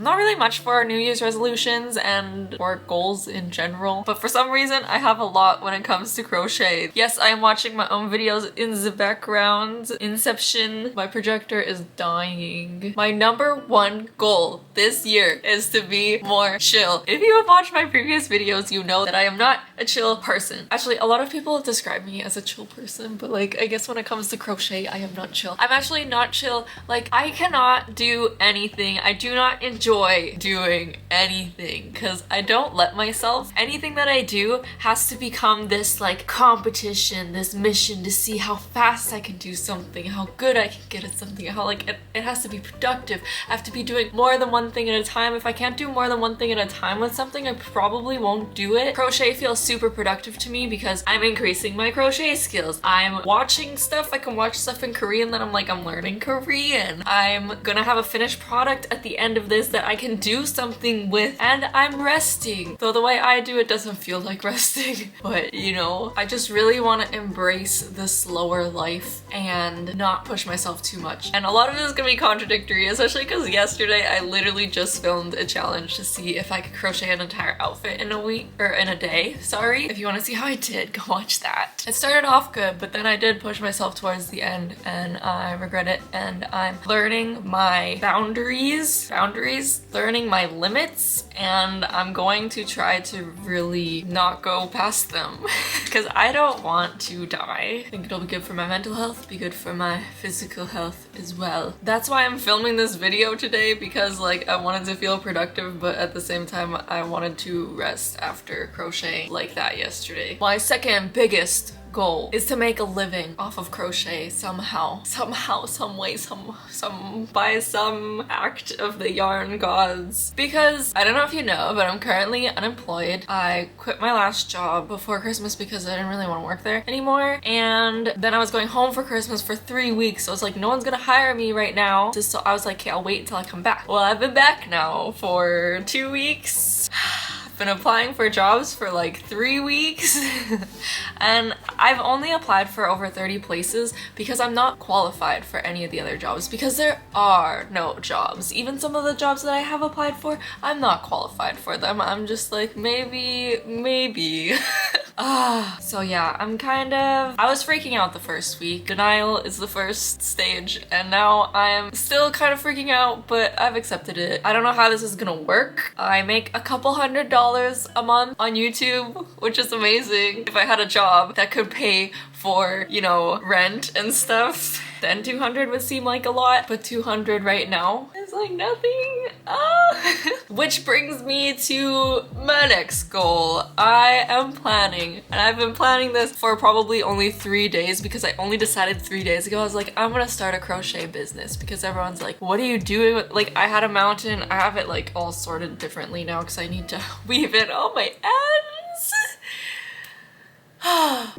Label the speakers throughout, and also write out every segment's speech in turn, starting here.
Speaker 1: Not really much for New Year's resolutions and for goals in general, but for some reason I have a lot when it comes to crochet. Yes, I am watching my own videos in the background. Inception. My projector is dying. My number one goal this year is to be more chill. If you have watched my previous videos, you know that I am not a chill person. Actually, a lot of people describe me as a chill person, but like, I guess when it comes to crochet, I am not chill. I'm actually not chill. Like, I cannot do anything. I do not enjoy doing anything because I don't let myself. Anything that I do has to become this like competition, this mission to see how fast I can do something, how good I can get at something, how like it has to be productive. I have to be doing more than one thing at a time. If I can't do more than one thing at a time with something, I probably won't do it. Crochet feels super productive to me because I'm increasing my crochet skills. I'm watching stuff. I can watch stuff in Korean that I'm learning Korean. I'm gonna have a finished product at the end of this that I can do something with, and I'm resting. Though the way I do it doesn't feel like resting, but you know, I just really want to embrace the slower life and not push myself too much. And a lot of it is gonna be contradictory, especially because yesterday I literally just filmed a challenge to see if I could crochet an entire outfit in a week, or in a day, sorry. If you want to see how I did, go watch that. It started off good, but then I did push myself towards the end and I regret it, and I'm learning my boundaries, learning my limits, and I'm going to try to really not go past them because I don't want to die. I think it'll be good for my mental health, be good for my physical health as well. That's why I'm filming this video today, because like I wanted to feel productive, but at the same time I wanted to rest after crocheting like that yesterday. My second biggest goal is to make a living off of crochet somehow, some way, by some act of the yarn gods. Because I don't know if you know, but I'm currently unemployed. I quit my last job before Christmas because I didn't really want to work there anymore, and then I was going home for Christmas for 3 weeks, so I was like, no one's gonna hire me right now. So I was like, okay, I'll wait until I come back. Well, I've been back now for 2 weeks. Been applying for jobs for like 3 weeks and I've only applied for over 30 places because I'm not qualified for any of the other jobs, because there are no jobs. Even some of the jobs that I have applied for, I'm not qualified for them. I'm just like, maybe. So yeah, I was freaking out the first week. Denial is the first stage, and now I'm still kind of freaking out, but I've accepted it. I don't know how this is gonna work. I make a couple $100 a month on YouTube, which is amazing. If I had a job that could pay for, you know, rent and stuff, then 200 would seem like a lot, but 200 right now is like nothing. Which brings me to my next goal. I am planning, and I've been planning this for probably only 3 days because I only decided 3 days ago. I was like, I'm gonna start a crochet business, because everyone's like, what are you doing with, like, I had a mountain. I have it like all sorted differently now because I need to weave in all my ends.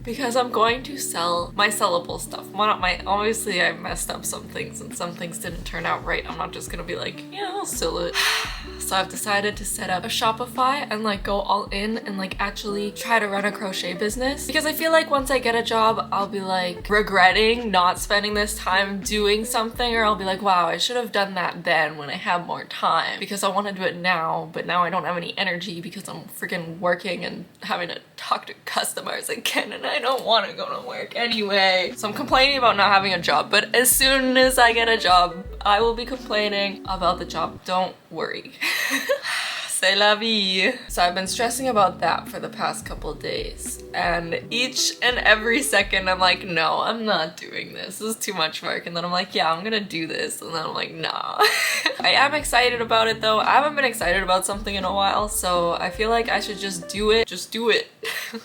Speaker 1: Because I'm going to sell my sellable stuff. Obviously I messed up some things and some things didn't turn out right. I'm not just gonna be like, yeah, I'll sell it. So I've decided to set up a Shopify and like go all in and like actually try to run a crochet business. Because I feel like once I get a job, I'll be like regretting not spending this time doing something, or I'll be like, wow, I should have done that then when I had more time, because I want to do it now, but now I don't have any energy because I'm freaking working and having to talk to customers again, and I don't want to go to work anyway. So I'm complaining about not having a job, but as soon as I get a job, I will be complaining about the job. Don't worry. C'est la vie. So I've been stressing about that for the past couple days, and each and every second I'm like, no, I'm not doing this. This is too much work. And then I'm like, yeah, I'm gonna do this. And then I'm like, nah. I am excited about it though. I haven't been excited about something in a while, so I feel like I should just do it. Just do it.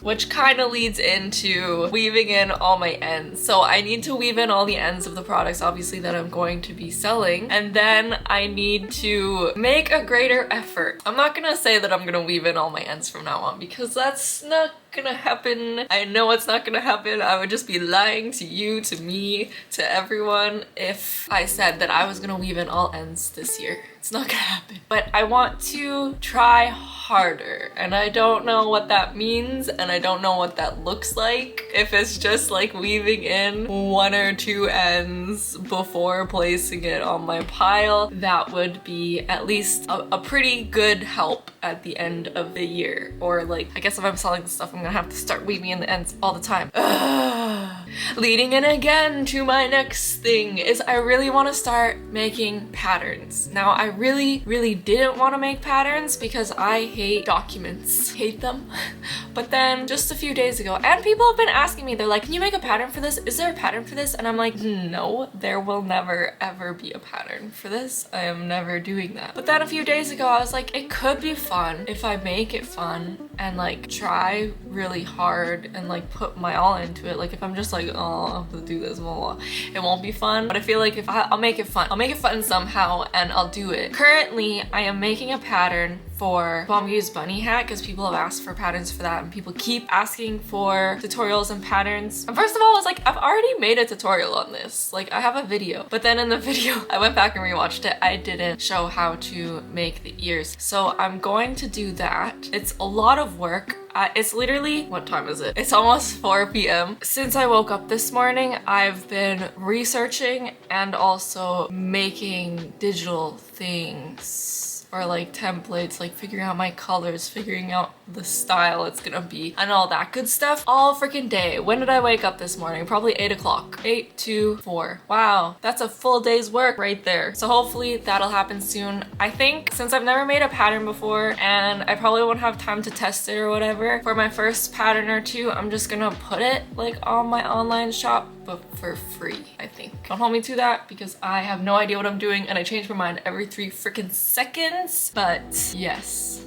Speaker 1: Which kind of leads into weaving in all my ends. So I need to weave in all the ends of the products, obviously, that I'm going to be selling. And then I need to make a greater effort. I'm not gonna say that I'm gonna weave in all my ends from now on, because that's not gonna happen. I know it's not gonna happen. I would just be lying to you, to me, to everyone if I said that I was gonna weave in all ends this year. It's not gonna happen. But I want to try harder. And I don't know what that means, and I don't know what that looks like. If it's just like weaving in 1 or 2 ends before placing it on my pile, that would be at least a pretty good help at the end of the year. Or like, I guess if I'm selling this stuff, I'm gonna have to start weaving in the ends all the time. Leading in again to my next thing is I really want to start making patterns. Now, I really didn't want to make patterns because I hate documents. Hate them. But then just a few days ago, and people have been asking me, they're like, can you make a pattern for this? Is there a pattern for this? And I'm like, no, there will never ever be a pattern for this. I am never doing that. But then a few days ago, I was like, it could be fun if I make it fun and like try really hard and like put my all into it. Like if I'm just like, oh, I'll have to do this, blah, blah, it won't be fun. But I feel like if I'll make it fun. I'll make it fun somehow and I'll do it. Currently, I am making a pattern for Bombuse bunny hat because people have asked for patterns for that and people keep asking for tutorials and patterns. And first of all, I was like, I've already made a tutorial on this. Like I have a video, but then in the video, I went back and rewatched it. I didn't show how to make the ears. So I'm going to do that. It's a lot of work. It's literally, what time is it? It's almost 4 p.m. Since I woke up this morning, I've been researching and also making digital things. Or like templates, like figuring out my colors, figuring out the style it's gonna be, and all that good stuff all freaking day. When did I wake up this morning? Probably 8 o'clock. 8 to 4. Wow, that's a full day's work right there. So hopefully that'll happen soon. I think since I've never made a pattern before and I probably won't have time to test it or whatever, for my first pattern or two, I'm just gonna put it like on my online shop, but for free, I think. Don't hold me to that because I have no idea what I'm doing and I change my mind every 3 freaking seconds. But yes.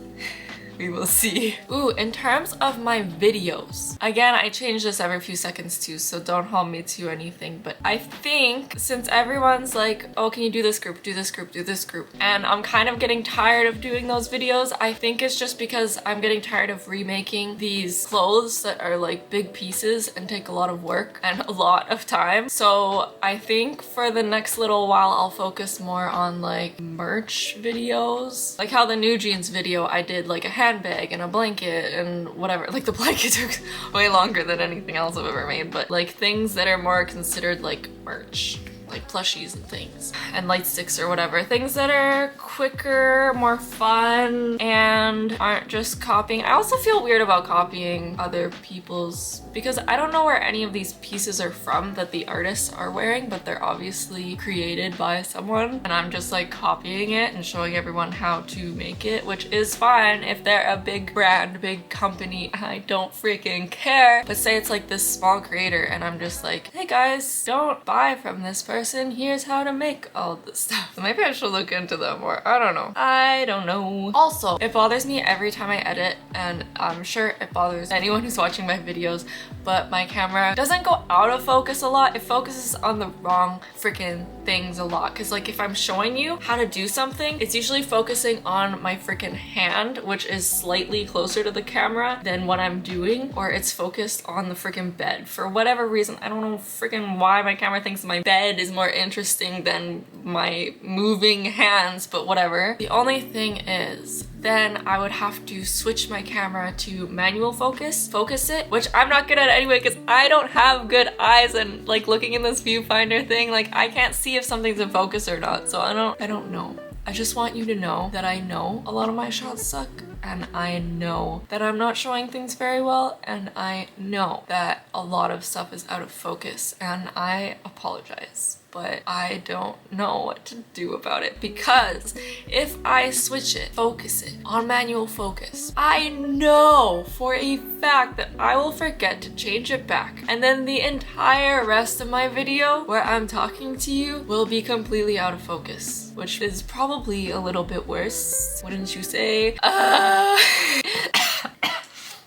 Speaker 1: We will see. Ooh, in terms of my videos, again, I change this every few seconds too, so don't hold me to anything, but I think since everyone's like, oh, can you do this group, do this group, do this group, and I'm kind of getting tired of doing those videos, I think it's just because I'm getting tired of remaking these clothes that are like big pieces and take a lot of work and a lot of time. So I think for the next little while, I'll focus more on like merch videos, like how the new jeans video I did like a handbag and a blanket and whatever. Like the blanket took way longer than anything else I've ever made, but like things that are more considered like merch, like plushies and things, and light sticks or whatever. Things that are quicker, more fun, and aren't just copying. I also feel weird about copying other people's, because I don't know where any of these pieces are from that the artists are wearing, but they're obviously created by someone, and I'm just like copying it and showing everyone how to make it, which is fine if they're a big brand, big company. I don't freaking care. But say it's like this small creator and I'm just like, hey guys, don't buy from this person, here's how to make all this stuff. So maybe I should look into them more. I don't know. I don't know. Also, it bothers me every time I edit, and I'm sure it bothers anyone who's watching my videos, but my camera doesn't go out of focus a lot. It focuses on the wrong freaking things a lot. Cause like if I'm showing you how to do something, it's usually focusing on my freaking hand, which is slightly closer to the camera than what I'm doing, or it's focused on the freaking bed. For whatever reason, I don't know freaking why my camera thinks my bed is more interesting than my moving hands, but whatever. The only thing is, then I would have to switch my camera to manual focus it, which I'm not good at anyway because I don't have good eyes, and like looking in this viewfinder thing, like I can't see if something's in focus or not, so I don't know. I just want you to know that I know a lot of my shots suck, and I know that I'm not showing things very well, and I know that a lot of stuff is out of focus, and I apologize. But I don't know what to do about it, because if I switch it, focus it on manual focus, I know for a fact that I will forget to change it back, and then the entire rest of my video where I'm talking to you will be completely out of focus, which is probably a little bit worse, wouldn't you say?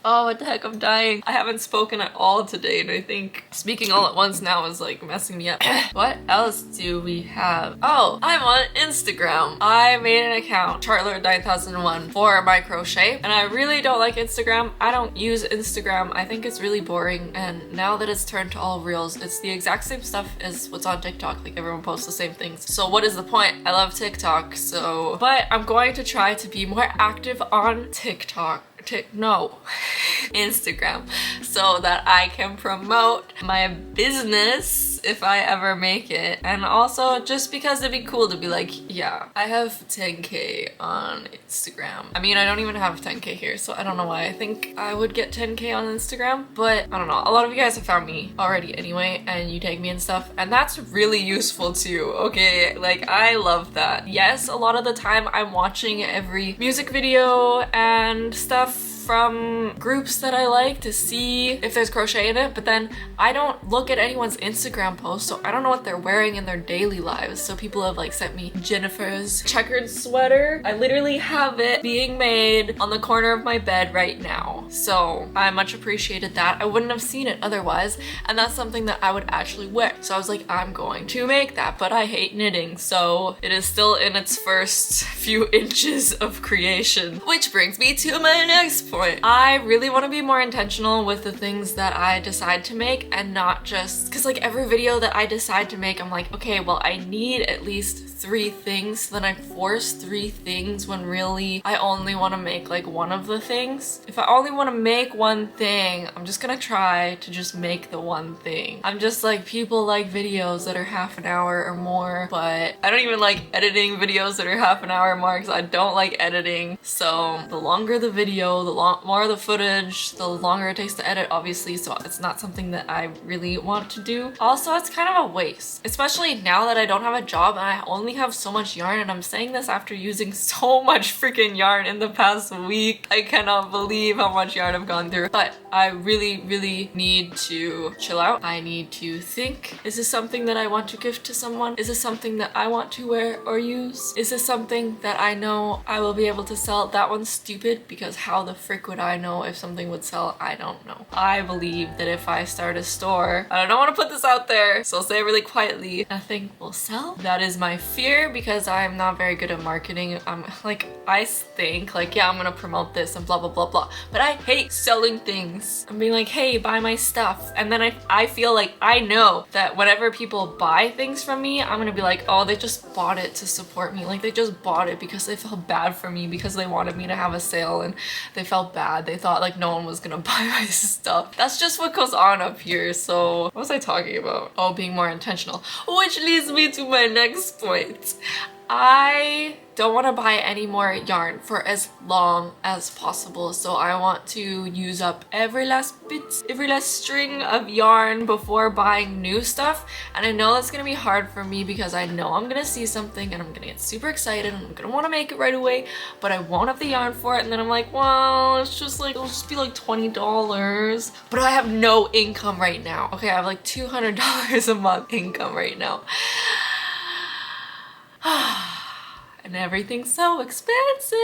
Speaker 1: Oh, what the heck, I'm dying. I haven't spoken at all today, and I think speaking all at once now is like messing me up. What else do we have? Oh, I'm on Instagram. I made an account, Charlotte9001, for my crochet, and I really don't like Instagram. I don't use Instagram. I think it's really boring, and now that it's turned to all reels, it's the exact same stuff as what's on TikTok. Like, everyone posts the same things. So what is the point? I love TikTok, so... But I'm going to try to be more active on TikTok. No, Instagram, so that I can promote my business if I ever make it. And also just because it'd be cool to be like, yeah, I have 10K on Instagram. I mean, I don't even have 10K here, so I don't know why I think I would get 10K on Instagram, but I don't know. A lot of you guys have found me already anyway, and you tag me and stuff, and that's really useful too, okay? Like, I love that. Yes, a lot of the time I'm watching every music video and stuff from groups that I like to see if there's crochet in it, but then I don't look at anyone's Instagram posts, so I don't know what they're wearing in their daily lives. So people have like sent me Jennifer's checkered sweater. I literally have it being made on the corner of my bed right now, so I much appreciated that. I wouldn't have seen it otherwise, and that's something that I would actually wear. So I was like, I'm going to make that, but I hate knitting, so it is still in its first few inches of creation. Which brings me to my next point. I really want to be more intentional with the things that I decide to make, and not just because like every video that I decide to make, I'm like, okay, well, I need at least 3 things. Then I force 3 things when really I only want to make like one of the things. If I only want to make one thing, I'm just gonna try to just make the one thing. I'm just like, people like videos that are half an hour or more, but I don't even like editing videos that are half an hour or more because I don't like editing. So the longer the video, the more the footage, the longer it takes to edit, obviously, so it's not something that I really want to do. Also, it's kind of a waste, especially now that I don't have a job and I only have so much yarn, and I'm saying this after using so much freaking yarn in the past week. I cannot believe how much yarn I've gone through, but I really need to chill out. I need to think, is this something that I want to gift to someone? Is this something that I want to wear or use? Is this something that I know I will be able to sell? That one's stupid, because how the frick would I know if something would sell? I don't know. I believe that if I start a store, and I don't want to put this out there, so I'll say it really quietly, nothing will sell. That is my fear, because I'm not very good at marketing. I'm like, I think like, yeah, I'm gonna promote this and blah blah blah blah, but I hate selling things and being like, hey, buy my stuff, and then I feel like I know that whenever people buy things from me, I'm gonna be like, oh, they just bought it to support me. Like, they just bought it because they felt bad for me, because they wanted me to have a sale and they felt bad. They thought like no one was gonna buy my stuff. That's just what goes on up here. So what was I talking about? Oh, being more intentional, which leads me to my next point. I don't want to buy any more yarn for as long as possible, so I want to use up every last bit, every last string of yarn before buying new stuff. And I know that's gonna be hard for me, because I know I'm gonna see something and I'm gonna get super excited and I'm gonna want to make it right away, but I won't have the yarn for it, and then I'm like, well, it's just like, it'll just be like $20, but I have no income right now. Okay, I have like $200 a month income right now. And everything's so expensive.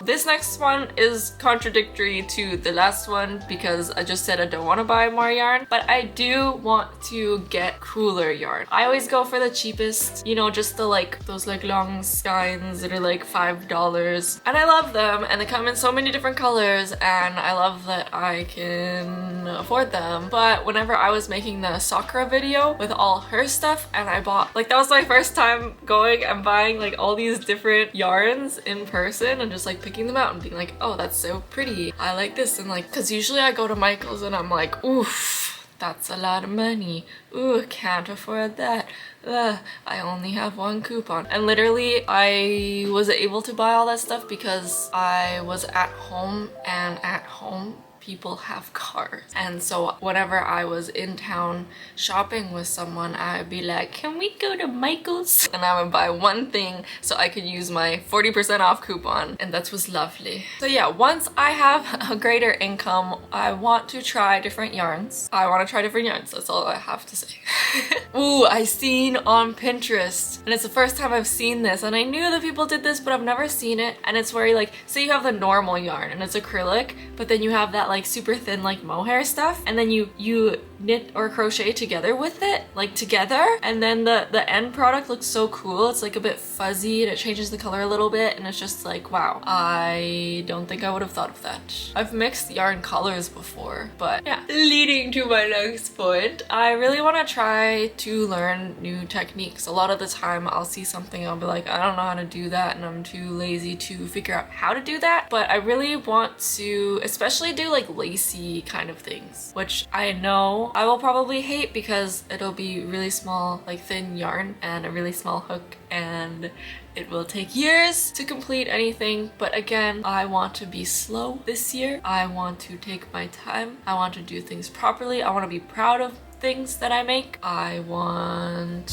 Speaker 1: This next one is contradictory to the last one, because I just said I don't want to buy more yarn, but I do want to get cooler yarn. I always go for the cheapest, you know, just the like, those like long skeins that are like $5, and I love them, and they come in so many different colors, and I love that I can afford them. But whenever I was making the Sakura video with all her stuff, and I bought, like, that was my first time going and buying like all these different yarns in person and just like picking them out and being like, oh, that's so pretty, I like this. And like, because usually I go to Michael's and I'm like, oof, that's a lot of money, ooh, can't afford that, I only have 1 coupon. And literally I was able to buy all that stuff because I was at home, and at home people have cars. And so whenever I was in town shopping with someone, I would be like, can we go to Michael's? And I would buy one thing so I could use my 40% off coupon, and that was lovely. So yeah, once I have a greater income, I want to try different yarns. That's all I have to say. Ooh, I seen on Pinterest, and it's the first time I've seen this, and I knew that people did this, but I've never seen it. And it's where you like, say you have the normal yarn and it's acrylic, but then you have that like like super thin like mohair stuff, and then you knit or crochet together with it, like together, and then the end product looks so cool. It's like a bit fuzzy and it changes the color a little bit, and it's just like, wow, I don't think I would have thought of that. I've mixed yarn colors before, but yeah. Leading to my next point, I really want to try to learn new techniques. A lot of the time I'll see something, I'll be like, I don't know how to do that, and I'm too lazy to figure out how to do that. But I really want to especially do like lacy kind of things, which I know I will probably hate because it'll be really small, like thin yarn and a really small hook, and it will take years to complete anything. But again, I want to be slow this year. I want to take my time. I want to do things properly. I want to be proud of things that I make. I want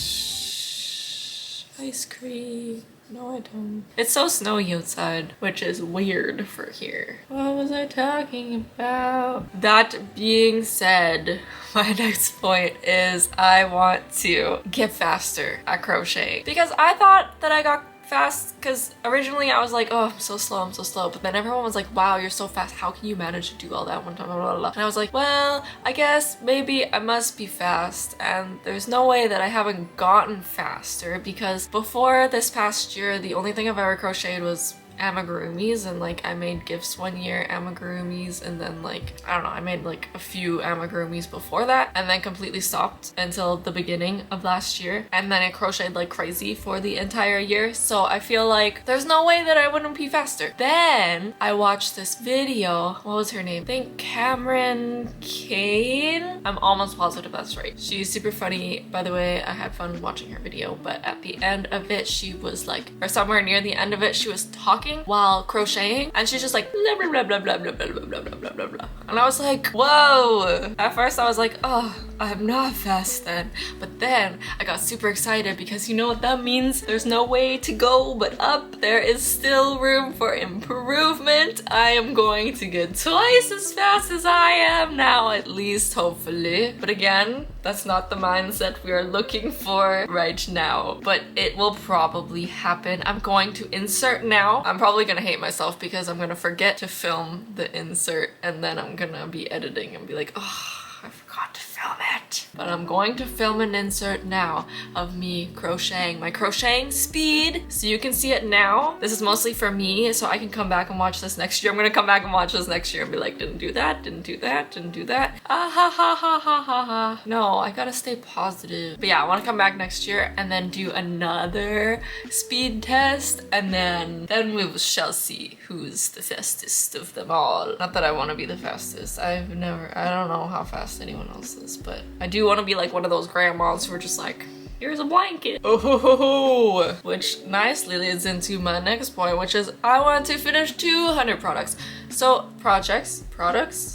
Speaker 1: ice cream. No, I don't. It's so snowy outside, which is weird for here. What was I talking about? That being said, my next point is I want to get faster at crochet, because I thought that I got fast because originally I was like, oh, I'm so slow, but then everyone was like, wow, you're so fast, how can you manage to do all that one time, blah, blah, blah. And I was like, well, I guess maybe I must be fast, and there's no way that I haven't gotten faster, because before this past year the only thing I've ever crocheted was amigurumis, and like I made gifts one year, amigurumis, and then like I don't know, I made like a few amigurumis before that, and then completely stopped until the beginning of last year, and then I crocheted like crazy for the entire year. So I feel like there's no way that I wouldn't be faster. Then I watched this video, what was her name? I think Cameron Kane? I'm almost positive that's right. She's super funny, by the way. I had fun watching her video, but at the end of it she was like, or somewhere near the end of it, she was talking while crocheting, and she's just like blah blah blah blah blah blah blah blah blah blah blah blah, and I was like, whoa. At first I was like, oh, I'm not fast then, but then I got super excited because you know what that means? There's no way to go but up. There is still room for improvement. I am going to get twice as fast as I am now, at least, hopefully. But again, that's not the mindset we are looking for right now, but it will probably happen. I'm going to insert now. I'm probably gonna hate myself because I'm gonna forget to film the insert, and then I'm gonna be editing and be like, oh, I forgot to film it. But I'm going to film an insert now of me crocheting, my crocheting speed, so you can see it now. This is mostly for me, so I can come back and watch this next year. I'm gonna come back and watch this next year and be like, didn't do that, didn't do that, didn't do that. Ah ha ha ha ha ha ha. No, I gotta stay positive. But yeah, I want to come back next year and then do another speed test, and then we shall see who's the fastest of them all. Not that I want to be the fastest. I don't know how fast anyone else is, but I do want to be like one of those grandmas who are just like, here's a blanket. Oh ho ho ho. Which nicely leads into my next point, which is I want to finish 200 products. So products,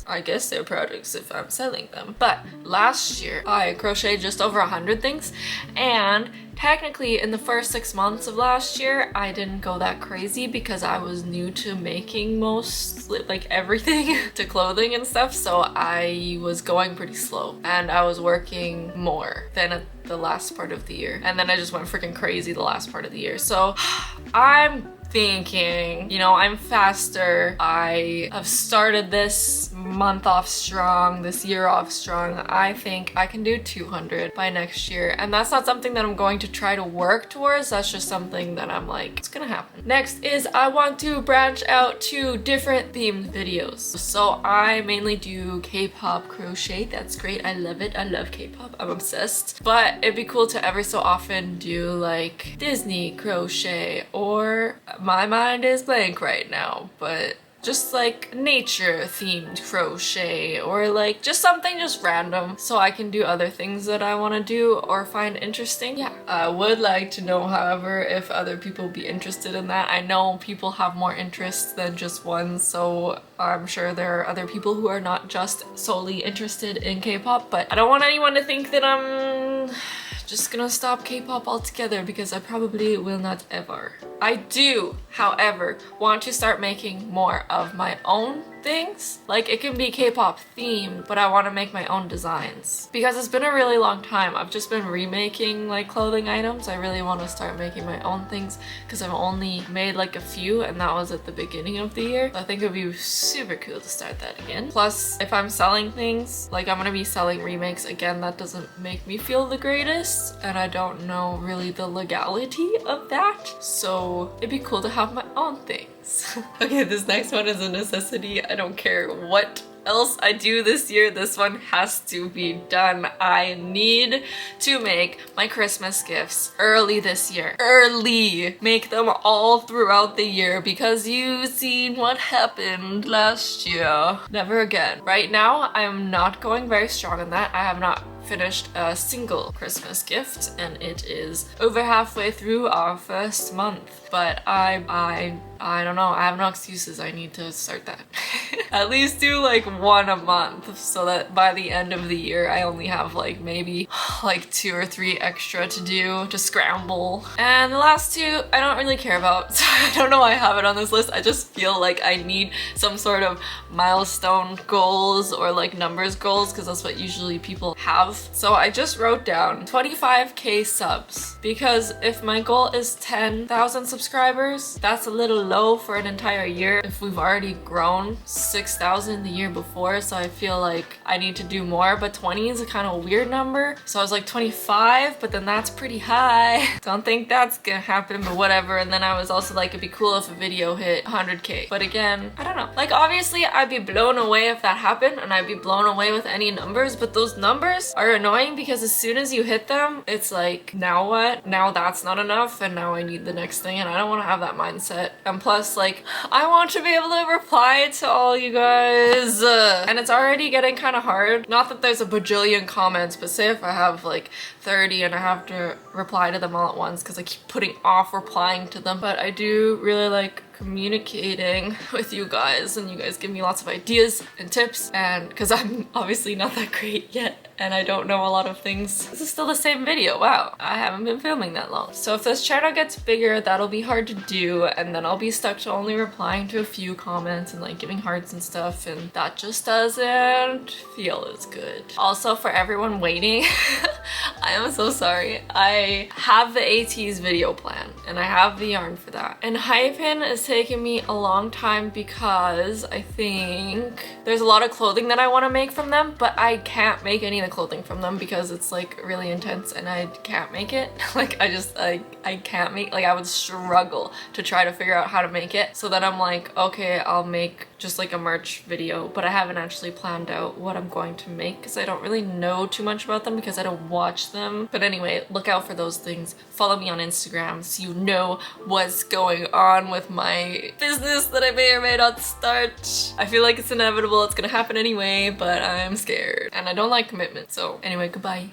Speaker 1: I guess they're products if I'm selling them. But last year I crocheted just over 100 things, and technically in the first 6 months of last year I didn't go that crazy because I was new to making most, like everything to clothing and stuff, so I was going pretty slow and I was working more than at the last part of the year, and then I just went freaking crazy the last part of the year. So I'm thinking, you know, I'm faster. I have started this month off strong, this year off strong. I think I can do 200 by next year, and that's not something that I'm going to try to work towards. That's just something that I'm like, it's gonna happen. Next is I want to branch out to different themed videos. So I mainly do K-pop crochet. That's great. I love it. I love K-pop. I'm obsessed. But it'd be cool to every so often do like Disney crochet, or my mind is blank right now, but just like nature themed crochet, or like just something just random so I can do other things that I want to do or find interesting. Yeah, I would like to know, however, if other people would be interested in that. I know people have more interests than just one, so I'm sure there are other people who are not just solely interested in K-pop, but I don't want anyone to think that I'm just gonna stop K-pop altogether, because I probably will not ever. I do, however, want to start making more of my own things. Like, it can be K-pop themed, but I want to make my own designs because it's been a really long time. I've just been remaking like clothing items. I really want to start making my own things because I've only made like a few, and that was at the beginning of the year. So I think it would be super cool to start that again. Plus, if I'm selling things, like I'm gonna be selling remakes again, that doesn't make me feel the greatest, and I don't know really the legality of that. So it'd be cool to have my own things. Okay, this next one is a necessity. I don't care what else I do this year, this one has to be done. I need to make my Christmas gifts early this year. Early! Make them all throughout the year because you've seen what happened last year. Never again. Right now, I am not going very strong on that. I have not finished a single Christmas gift, and it is over halfway through our first month. But I don't know, I have no excuses. I need to start that. At least do like one a month so that by the end of the year I only have like maybe like 2 or 3 extra to do, to scramble. And the last 2 I don't really care about, so I don't know why I have it on this list. I just feel like I need some sort of milestone goals or like numbers goals because that's what usually people have. So I just wrote down 25k subs because if my goal is 10,000 subscribers, that's a little low for an entire year if we've already grown 6,000 the year before. So I feel like I need to do more, but 20 is a kind of weird number. So I was like 25, but then that's pretty high. Don't think that's gonna happen, but whatever. And then I was also like, it'd be cool if a video hit 100k. But again, I don't know. Like obviously I'd be blown away if that happened, and I'd be blown away with any numbers, but those numbers are annoying because as soon as you hit them, it's like, now what? Now that's not enough, and now I need the next thing, and I don't want to have that mindset. And plus, like, I want to be able to reply to all you guys, and it's already getting kind of hard. Not that there's a bajillion comments, but say if I have like 30 and I have to reply to them all at once because I keep putting off replying to them. But I do really like communicating with you guys, and you guys give me lots of ideas and tips, and because I'm obviously not that great yet and I don't know a lot of things. This is still the same video. Wow, I haven't been filming that long. So if this channel gets bigger, that'll be hard to do, and then I'll be stuck to only replying to a few comments and like giving hearts and stuff, and that just doesn't feel as good. Also, for everyone waiting, I am so sorry. I have the AT's video plan and I have the yarn for that, and Hyphen is taking me a long time because I think there's a lot of clothing that I want to make from them, but I can't make any of the clothing from them because it's like really intense and I can't make it. Like I can't make, like I would struggle to try to figure out how to make it. So then I'm like, okay, I'll make just like a merch video, but I haven't actually planned out what I'm going to make because I don't really know too much about them because I don't watch them. But anyway, look out for those things. Follow me on Instagram so you know what's going on with my business that I may or may not start. I feel like it's inevitable, it's gonna happen anyway, but I'm scared and I don't like commitment. So anyway, goodbye.